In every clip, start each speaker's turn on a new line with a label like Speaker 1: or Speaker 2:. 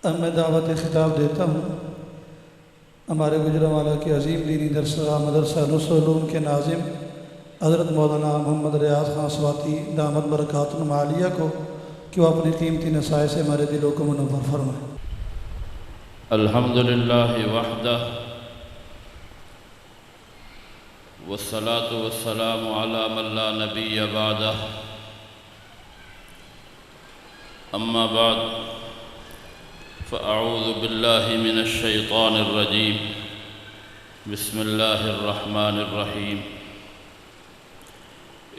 Speaker 1: اب میں دعوت خطاب دیتا ہوں ہمارے گوجرانولہ کے عظیم دینی مدرسہ دارلعلوم کے ناظم حضرت مولانا محمد ریاض خان سواتی دامت برکاتہ عالیہ کو کہ وہ اپنی قیمتی نصائح سے ہمارے دلوں کو منور فرمائیں۔
Speaker 2: الحمدللہ وحدہ والصلاة والسلام علی من لا نبی بعدہ، اما بعد فاعوذ باللہ من الشیطان الرجیم، بسم اللہ الرحمن الرحیم۔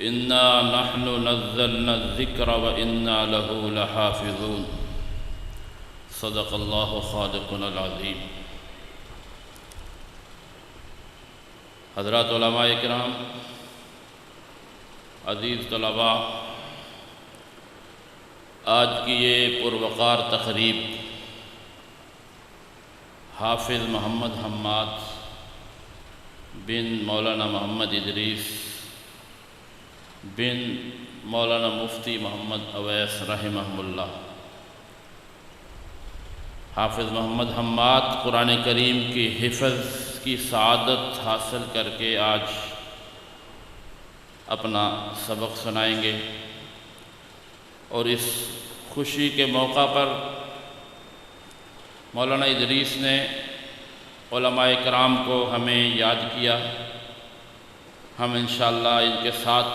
Speaker 2: انا نحن نزلنا الذکر وانا له لحافظون، صدق اللہ خالقنا العظیم۔ حضرات علماء کرام، عزیز طلباء، آج کی یہ پروقار تقریب حافظ محمد حماد بن مولانا محمد ادریس بن مولانا مفتی محمد اویس رحمہ اللہ۔ حافظ محمد حماد قرآن کریم کی حفظ کی سعادت حاصل کر کے آج اپنا سبق سنائیں گے، اور اس خوشی کے موقع پر مولانا ادریس نے علماء کرام کو ہمیں یاد کیا۔ ہم انشاءاللہ ان کے ساتھ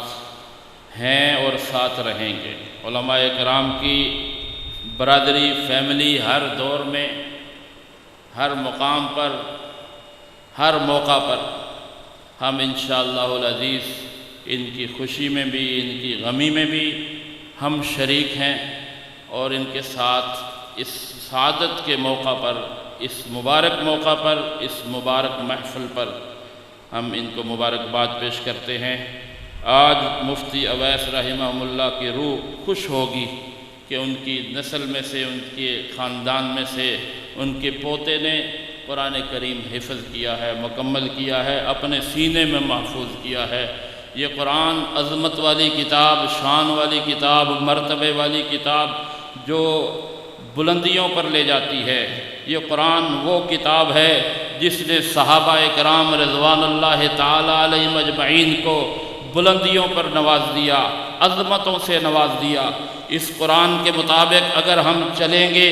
Speaker 2: ہیں اور ساتھ رہیں گے۔ علماء کرام کی برادری، فیملی ہر دور میں، ہر مقام پر، ہر موقع پر ہم انشاءاللہ العزیز ان کی خوشی میں بھی، ان کی غمی میں بھی ہم شریک ہیں، اور ان کے ساتھ اس سعادت کے موقع پر، اس مبارک موقع پر، اس مبارک محفل پر ہم ان کو مبارکباد پیش کرتے ہیں۔ آج مفتی اویس رحمہ اللہ کی روح خوش ہوگی کہ ان کی نسل میں سے، ان کے خاندان میں سے ان کے پوتے نے قرآن کریم حفظ کیا ہے، مکمل کیا ہے، اپنے سینے میں محفوظ کیا ہے۔ یہ قرآن عظمت والی کتاب، شان والی کتاب، مرتبے والی کتاب جو بلندیوں پر لے جاتی ہے۔ یہ قرآن وہ کتاب ہے جس نے صحابہ کرام رضوان اللہ تعالی علیہم اجمعین کو بلندیوں پر نواز دیا، عظمتوں سے نواز دیا۔ اس قرآن کے مطابق اگر ہم چلیں گے،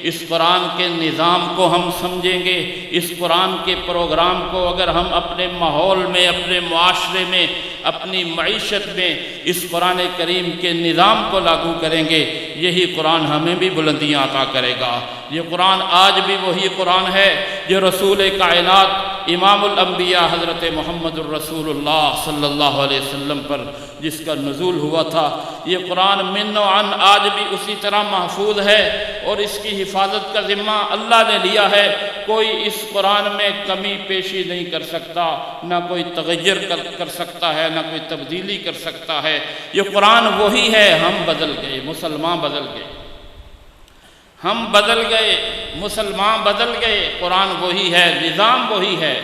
Speaker 2: اس قرآن کے نظام کو ہم سمجھیں گے، اس قرآن کے پروگرام کو اگر ہم اپنے ماحول میں، اپنے معاشرے میں، اپنی معیشت میں اس قرآن کریم کے نظام کو لاگو کریں گے، یہی قرآن ہمیں بھی بلندیاں عطا کرے گا۔ یہ قرآن آج بھی وہی قرآن ہے جو رسول کائنات امام الانبیاء حضرت محمد الرسول اللہ صلی اللہ علیہ وسلم پر جس کا نزول ہوا تھا۔ یہ قرآن من و عن آج بھی اسی طرح محفوظ ہے، اور اس کی حفاظت کا ذمہ اللہ نے لیا ہے۔ کوئی اس قرآن میں کمی پیشی نہیں کر سکتا، نہ کوئی تغیر کر سکتا ہے، نہ کوئی تبدیلی کر سکتا ہے۔ یہ قرآن وہی ہے، ہم بدل گئے، مسلمان بدل گئے، ہم بدل گئے، مسلمان بدل گئے، قرآن وہی ہے، نظام وہی ہے۔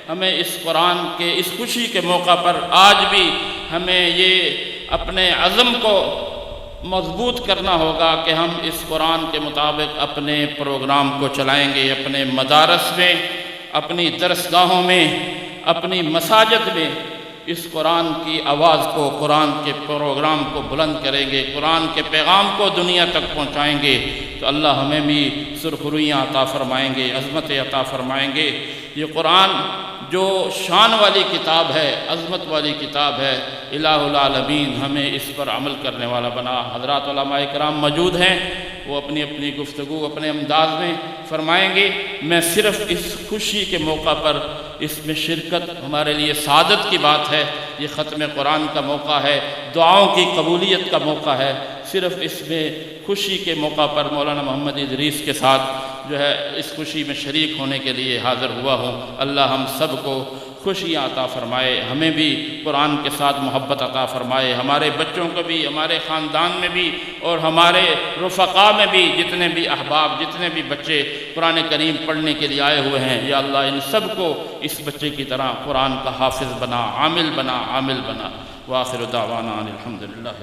Speaker 2: ہمیں اس قرآن کے اس خوشی کے موقع پر آج بھی ہمیں یہ اپنے عزم کو مضبوط کرنا ہوگا کہ ہم اس قرآن کے مطابق اپنے پروگرام کو چلائیں گے، اپنے مدارس میں، اپنی درسگاہوں میں، اپنی مساجد میں اس قرآن کی آواز کو، قرآن کے پروگرام کو بلند کریں گے، قرآن کے پیغام کو دنیا تک پہنچائیں گے، تو اللہ ہمیں بھی سرخرویاں عطا فرمائیں گے، عظمت عطا فرمائیں گے۔ یہ قرآن جو شان والی کتاب ہے، عظمت والی کتاب ہے، الہ العالمین ہمیں اس پر عمل کرنے والا بنا۔ حضرات علماء کرام موجود ہیں، وہ اپنی اپنی گفتگو اپنے انداز میں فرمائیں گے۔ میں صرف اس خوشی کے موقع پر اس میں شرکت ہمارے لیے سعادت کی بات ہے۔ یہ ختم قرآن کا موقع ہے، دعاؤں کی قبولیت کا موقع ہے۔ صرف اس میں خوشی کے موقع پر مولانا محمد ادریس کے ساتھ جو ہے اس خوشی میں شریک ہونے کے لیے حاضر ہوا ہوں۔ اللہ ہم سب کو خوشیاں عطا فرمائے، ہمیں بھی قرآن کے ساتھ محبت عطا فرمائے، ہمارے بچوں کو بھی، ہمارے خاندان میں بھی، اور ہمارے رفقا میں بھی جتنے بھی احباب، جتنے بھی بچے قرآن کریم پڑھنے کے لیے آئے ہوئے ہیں، یا اللہ ان سب کو اس بچے کی طرح قرآن کا حافظ بنا، عامل بنا، عامل بنا۔ وآخر دعوانا الحمدللہ۔